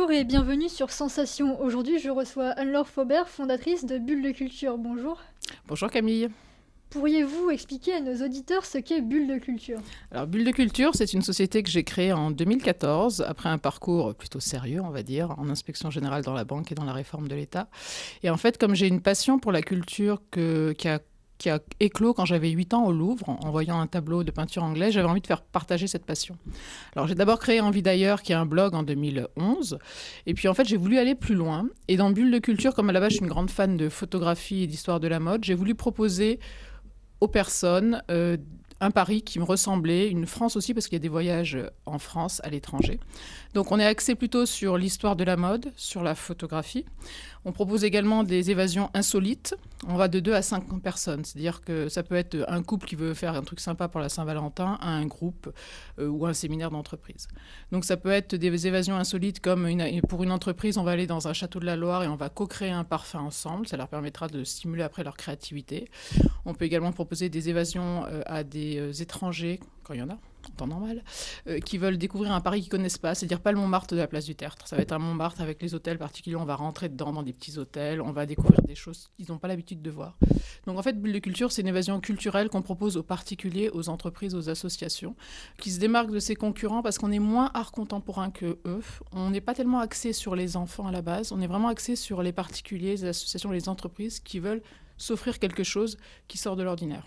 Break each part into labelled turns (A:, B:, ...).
A: Bonjour et bienvenue sur Sensation. Aujourd'hui, je reçois Anne-Laure Faubert, fondatrice de Bulle de Culture. Bonjour.
B: Bonjour Camille.
A: Pourriez-vous expliquer à nos auditeurs ce qu'est Bulle de Culture?
B: Alors Bulle de Culture, c'est une société que j'ai créée en 2014, après un parcours plutôt sérieux, on va dire, en inspection générale dans la banque et dans la réforme de l'État. Et en fait, comme j'ai une passion pour la culture qui a éclos quand j'avais 8 ans au Louvre, en voyant un tableau de peinture anglaise, j'avais envie de faire partager cette passion. Alors j'ai d'abord créé Envie d'ailleurs, qui est un blog en 2011, et puis en fait j'ai voulu aller plus loin. Et dans Bulle de Culture, comme à la base je suis une grande fan de photographie et d'histoire de la mode, j'ai voulu proposer aux personnes un Paris qui me ressemblait, une France aussi, parce qu'il y a des voyages en France, à l'étranger. Donc on est axé plutôt sur l'histoire de la mode, sur la photographie. On propose également des évasions insolites. On va de 2 à 5 personnes, c'est-à-dire que ça peut être un couple qui veut faire un truc sympa pour la Saint-Valentin, à un groupe ou un séminaire d'entreprise. Donc ça peut être des évasions insolites comme pour une entreprise, on va aller dans un château de la Loire et on va co-créer un parfum ensemble. Ça leur permettra de stimuler après leur créativité. On peut également proposer des évasions à des étrangers, quand il y en a, en temps normal, qui veulent découvrir un Paris qu'ils ne connaissent pas, c'est-à-dire pas le Montmartre de la place du Tertre. Ça va être un Montmartre avec les hôtels particuliers, on va rentrer dedans dans des petits hôtels, on va découvrir des choses qu'ils n'ont pas l'habitude de voir. Donc en fait, Bulle de Culture, c'est une évasion culturelle qu'on propose aux particuliers, aux entreprises, aux associations, qui se démarquent de ses concurrents parce qu'on est moins art contemporain que eux. On n'est pas tellement axé sur les enfants à la base, on est vraiment axé sur les particuliers, les associations, les entreprises qui veulent s'offrir quelque chose qui sort de l'ordinaire.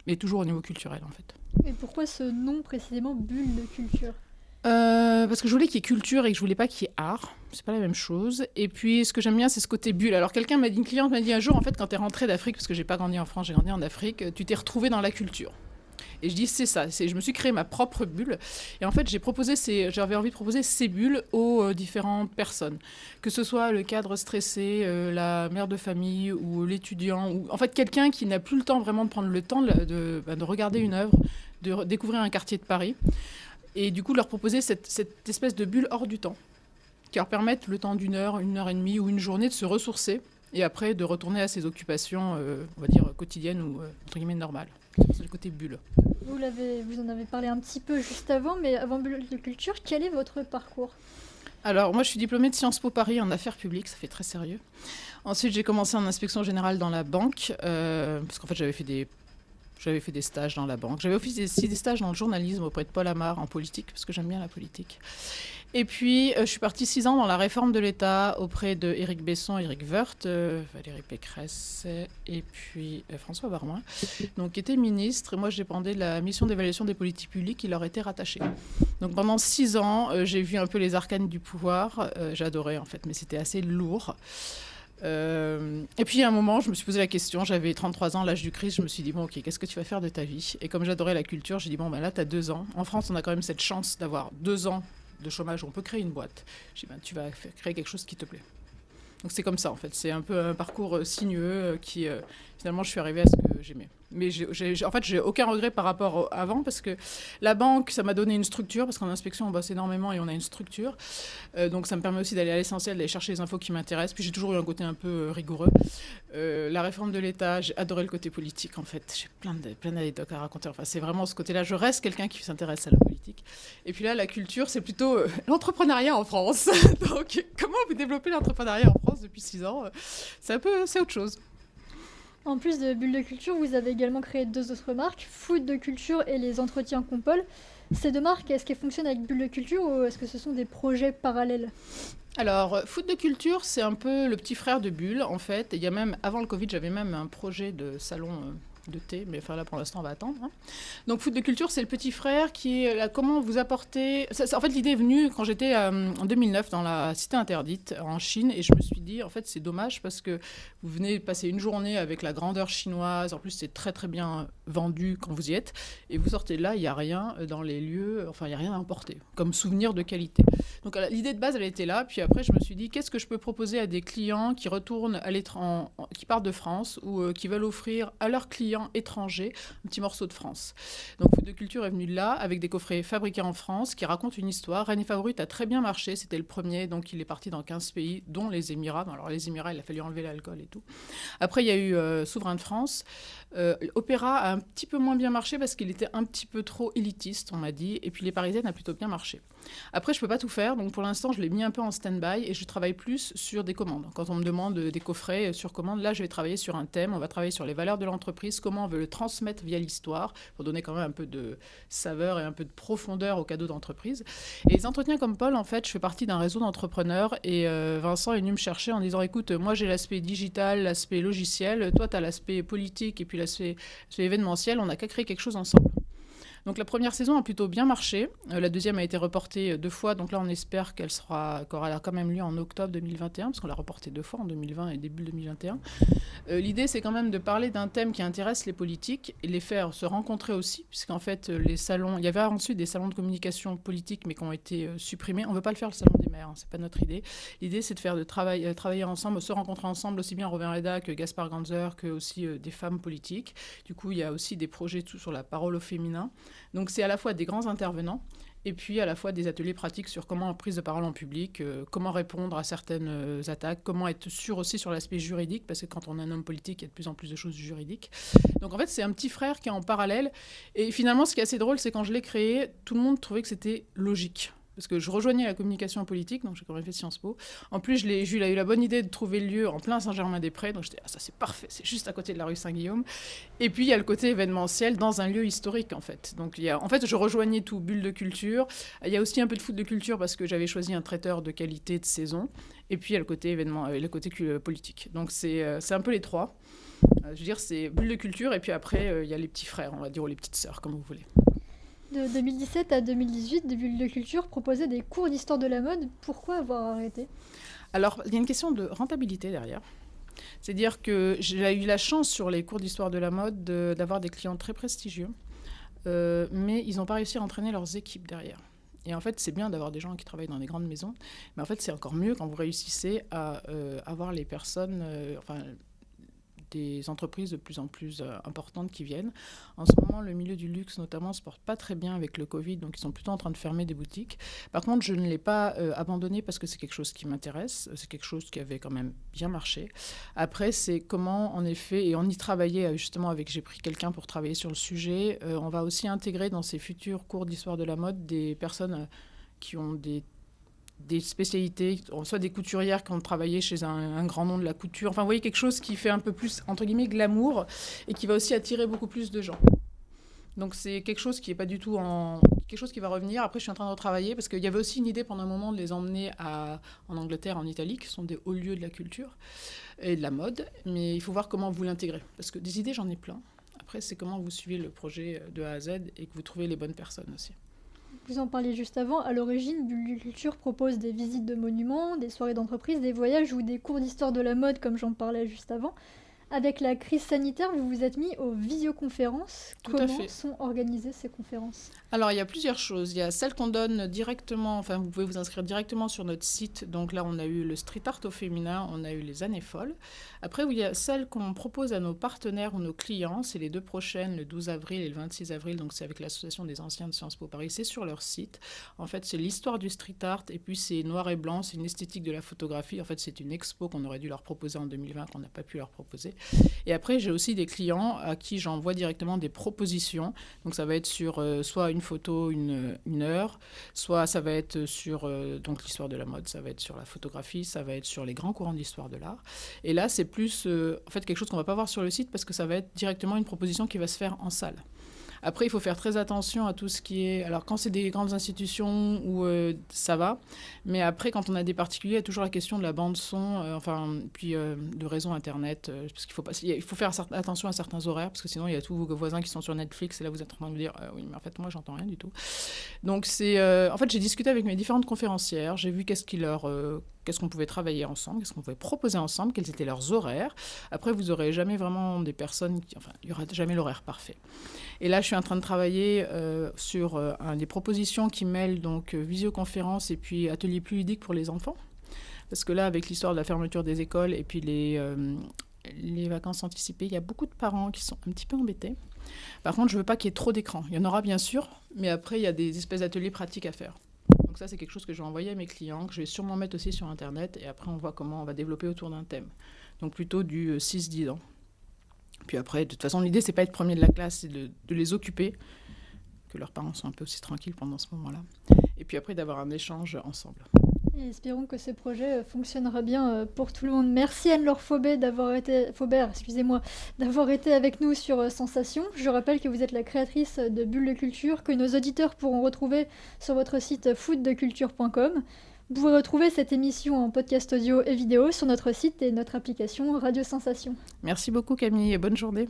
B: Mais toujours au niveau culturel, en fait.
A: Et pourquoi ce nom précisément Bulle de Culture?
B: Parce que je voulais qu'il y ait culture et que je voulais pas qu'il y ait art. C'est pas la même chose. Et puis, ce que j'aime bien, c'est ce côté bulle. Alors, une cliente m'a dit un jour, en fait, quand t'es rentrée d'Afrique, parce que j'ai pas grandi en France, j'ai grandi en Afrique, tu t'es retrouvée dans la culture. Et je dis, c'est ça. Je me suis créé ma propre bulle. Et en fait, j'avais envie de proposer ces bulles aux différentes personnes. Que ce soit le cadre stressé, la mère de famille ou l'étudiant, ou en fait, quelqu'un qui n'a plus le temps vraiment de prendre le temps de regarder une œuvre, de découvrir un quartier de Paris. Et du coup, leur proposer cette espèce de bulle hors du temps, qui leur permette le temps d'une heure et demie ou une journée de se ressourcer et après de retourner à ses occupations, on va dire, quotidiennes ou entre guillemets normales. C'est le côté bulle.
A: Vous en avez parlé un petit peu juste avant, mais avant Bulle de Culture, quel est votre parcours?
B: Alors, moi, je suis diplômée de Sciences Po Paris en affaires publiques, ça fait très sérieux. Ensuite, j'ai commencé en inspection générale dans la banque, parce qu'en fait, j'avais fait des stages dans la banque. J'avais aussi des stages dans le journalisme auprès de Paul Amar en politique, parce que j'aime bien la politique. Et puis, je suis partie 6 ans dans la réforme de l'État auprès de Éric Besson, Éric Woerth, Valérie Pécresse et puis François Baroin, donc qui étaient ministres. Et moi, je dépendais de la mission d'évaluation des politiques publiques qui leur était rattachée. Donc pendant 6 ans, j'ai vu un peu les arcanes du pouvoir. J'adorais en fait, mais c'était assez lourd. Et puis à un moment, je me suis posé la question, j'avais 33 ans, l'âge du Christ, je me suis dit, bon ok, qu'est-ce que tu vas faire de ta vie? Et comme j'adorais la culture, j'ai dit, bon ben là, tu as 2 ans. En France, on a quand même cette chance d'avoir 2 ans de chômage où on peut créer une boîte. J'ai dit, ben, tu vas créer quelque chose qui te plaît. Donc c'est comme ça en fait, c'est un peu un parcours sinueux qui finalement je suis arrivée à ce que j'aimais. Mais en fait j'ai aucun regret par rapport avant parce que la banque ça m'a donné une structure parce qu'en inspection on bosse énormément et on a une structure. Donc ça me permet aussi d'aller à l'essentiel, d'aller chercher les infos qui m'intéressent. Puis j'ai toujours eu un côté un peu rigoureux. La réforme de l'État, j'ai adoré le côté politique en fait. J'ai plein d'anecdotes à raconter. Enfin c'est vraiment ce côté-là. Je reste quelqu'un qui s'intéresse à la politique. Et puis là la culture c'est plutôt l'entrepreneuriat en France. Donc comment vous développez l'entrepreneuriat en France depuis 6 ans, c'est autre chose.
A: En plus de Bulle de Culture, vous avez également créé 2 autres marques, Food de Culture et les Entretiens Compol. Ces 2 marques, est-ce qu'elles fonctionnent avec Bulle de Culture ou est-ce que ce sont des projets parallèles?
B: Alors, Food de Culture, c'est un peu le petit frère de Bulle, en fait. Et il y a même, avant le Covid, j'avais même un projet de salon de thé, mais enfin là pour l'instant on va attendre. Hein. Donc Food de Culture, c'est le petit frère qui est là, comment vous apporter. En fait, l'idée est venue quand j'étais en 2009 dans la cité interdite en Chine et je me suis dit en fait c'est dommage parce que vous venez passer une journée avec la grandeur chinoise, en plus c'est très très bien vendu quand vous y êtes et vous sortez de là, il n'y a rien dans les lieux, enfin il n'y a rien à emporter comme souvenir de qualité. Donc l'idée de base elle était là, puis après je me suis dit qu'est-ce que je peux proposer à des clients qui retournent à qui partent de France ou qui veulent offrir à leurs clients étrangers un petit morceau de France. Donc Food de Culture est venu de là avec des coffrets fabriqués en France qui racontent une histoire. Reine et Favorite a très bien marché, c'était le premier, donc il est parti dans 15 pays, dont les Émirats. Alors les Émirats, il a fallu enlever l'alcool et tout. Après, il y a eu Souverain de France. Opéra a un petit peu moins bien marché parce qu'il était un petit peu trop élitiste, on m'a dit. Et puis Les Parisiennes a plutôt bien marché. Après, je peux pas tout faire, donc pour l'instant, je l'ai mis un peu en stand-by et je travaille plus sur des commandes. Quand on me demande des coffrets sur commande, là, je vais travailler sur un thème, on va travailler sur les valeurs de l'entreprise, comment on veut le transmettre via l'histoire, pour donner quand même un peu de saveur et un peu de profondeur au cadeau d'entreprise. Et les entretiens comme Paul, en fait, je fais partie d'un réseau d'entrepreneurs et Vincent est venu me chercher en disant, écoute, moi j'ai l'aspect digital, l'aspect logiciel, toi tu as l'aspect politique et puis l'aspect événementiel, on n'a qu'à créer quelque chose ensemble. Donc la première saison a plutôt bien marché. La deuxième a été reportée 2 fois. Donc là, on espère qu'elle aura quand même lieu en octobre 2021, parce qu'on l'a reportée 2 fois, en 2020 et début 2021. L'idée, c'est quand même de parler d'un thème qui intéresse les politiques et les faire se rencontrer aussi, puisqu'en fait, les salons... Il y avait ensuite des salons de communication politique, mais qui ont été supprimés. On ne veut pas le faire, le salon des maires, hein, c'est pas notre idée. L'idée, c'est de faire travailler ensemble, se rencontrer ensemble, aussi bien Robin Reda que Gaspard Ganzer, que aussi des femmes politiques. Du coup, il y a aussi des projets sur la parole au féminin. Donc c'est à la fois des grands intervenants et puis à la fois des ateliers pratiques sur comment prise de parole en public, comment répondre à certaines attaques, comment être sûr aussi sur l'aspect juridique, parce que quand on est un homme politique, il y a de plus en plus de choses juridiques. Donc en fait, c'est un petit frère qui est en parallèle. Et finalement, ce qui est assez drôle, c'est quand je l'ai créé, tout le monde trouvait que c'était logique. Parce que je rejoignais la communication politique, donc j'ai quand même fait Sciences Po. En plus, Jules a eu la bonne idée de trouver le lieu en plein Saint-Germain-des-Prés, donc j'étais, ça c'est parfait, c'est juste à côté de la rue Saint-Guillaume. Et puis il y a le côté événementiel dans un lieu historique en fait. Donc en fait, je rejoignais tout, bulle de culture. Il y a aussi un peu de foot de culture parce que j'avais choisi un traiteur de qualité de saison. Et puis il y a le côté politique. Donc c'est un peu les trois. Je veux dire, c'est bulle de culture et puis après il y a les petits frères, on va dire, ou les petites sœurs, comme vous voulez.
A: De 2017 à 2018, de Bulle de Culture proposait des cours d'histoire de la mode. Pourquoi avoir arrêté ?
B: Alors, il y a une question de rentabilité derrière. C'est-à-dire que j'ai eu la chance sur les cours d'histoire de la mode d'avoir des clients très prestigieux, mais ils n'ont pas réussi à entraîner leurs équipes derrière. Et en fait, c'est bien d'avoir des gens qui travaillent dans des grandes maisons, mais en fait, c'est encore mieux quand vous réussissez à avoir les personnes... des entreprises de plus en plus importantes qui viennent. En ce moment, le milieu du luxe, notamment, se porte pas très bien avec le Covid, donc ils sont plutôt en train de fermer des boutiques. Par contre, je ne l'ai pas abandonné parce que c'est quelque chose qui m'intéresse, c'est quelque chose qui avait quand même bien marché. Après, c'est comment, en effet, et on y travaillait justement j'ai pris quelqu'un pour travailler sur le sujet, on va aussi intégrer dans ces futurs cours d'histoire de la mode des personnes qui ont des spécialités, soit des couturières qui ont travaillé chez un grand nom de la couture. Enfin, vous voyez, quelque chose qui fait un peu plus, entre guillemets, glamour et qui va aussi attirer beaucoup plus de gens. Donc, c'est quelque chose qui n'est pas du tout quelque chose qui va revenir. Après, je suis en train de retravailler parce qu'il y avait aussi une idée pendant un moment de les emmener en Angleterre, en Italie, qui sont des hauts lieux de la culture et de la mode. Mais il faut voir comment vous l'intégrez. Parce que des idées, j'en ai plein. Après, c'est comment vous suivez le projet de A à Z et que vous trouvez les bonnes personnes aussi.
A: Vous en parliez juste avant, à l'origine, Bulle de Culture propose des visites de monuments, des soirées d'entreprise, des voyages ou des cours d'histoire de la mode, comme j'en parlais juste avant. Avec la crise sanitaire, vous vous êtes mis aux visioconférences. Comment sont organisées ces conférences ?
B: Alors, il y a plusieurs choses. Il y a celles qu'on donne directement, enfin, vous pouvez vous inscrire directement sur notre site. Donc là, on a eu le street art au féminin, on a eu les années folles. Après, il y a celles qu'on propose à nos partenaires ou nos clients. C'est les 2 prochaines, le 12 avril et le 26 avril. Donc, c'est avec l'association des anciens de Sciences Po Paris. C'est sur leur site. En fait, c'est l'histoire du street art et puis c'est noir et blanc. C'est une esthétique de la photographie. En fait, c'est une expo qu'on aurait dû leur proposer en 2020, qu'on n'a pas pu leur proposer. Et après, j'ai aussi des clients à qui j'envoie directement des propositions. Donc, ça va être sur soit une photo, une heure, soit ça va être sur donc l'histoire de la mode, ça va être sur la photographie, ça va être sur les grands courants de l'histoire de l'art. Et là, c'est plus en fait quelque chose qu'on ne va pas voir sur le site parce que ça va être directement une proposition qui va se faire en salle. Après, il faut faire très attention à tout ce qui est... Alors, quand c'est des grandes institutions, où ça va. Mais après, quand on a des particuliers, il y a toujours la question de la bande-son, puis de réseau Internet. Parce qu'il faut faire attention à certains horaires, parce que sinon, il y a tous vos voisins qui sont sur Netflix, et là, vous êtes en train de me dire « Oui, mais en fait, moi, j'entends rien du tout. » Donc, en fait, j'ai discuté avec mes différentes conférencières, j'ai vu qu'est-ce qu'on pouvait travailler ensemble, qu'est-ce qu'on pouvait proposer ensemble, quels étaient leurs horaires. Après, vous n'aurez jamais vraiment des personnes... il n'y aura jamais l'horaire parfait. Et là, je suis en train de travailler sur des propositions qui mêlent donc visioconférence et puis ateliers plus ludiques pour les enfants. Parce que là, avec l'histoire de la fermeture des écoles et puis les vacances anticipées, il y a beaucoup de parents qui sont un petit peu embêtés. Par contre, je ne veux pas qu'il y ait trop d'écrans. Il y en aura bien sûr, mais après, il y a des espèces d'ateliers pratiques à faire. Donc ça, c'est quelque chose que je vais envoyer à mes clients, que je vais sûrement mettre aussi sur Internet. Et après, on voit comment on va développer autour d'un thème. Donc plutôt du 6-10 ans. Puis après, de toute façon, l'idée, c'est pas être premier de la classe, c'est de les occuper que leurs parents sont un peu aussi tranquilles pendant ce moment-là. Et puis après, d'avoir un échange ensemble.
A: Et espérons que ce projet fonctionnera bien pour tout le monde. Merci Anne-Laure Faubert d'avoir été avec nous sur Sensation. Je rappelle que vous êtes la créatrice de Bulle de Culture, que nos auditeurs pourront retrouver sur votre site footdeculture.com. Vous pouvez retrouver cette émission en podcast audio et vidéo sur notre site et notre application Radio Sensation.
B: Merci beaucoup Camille et bonne journée.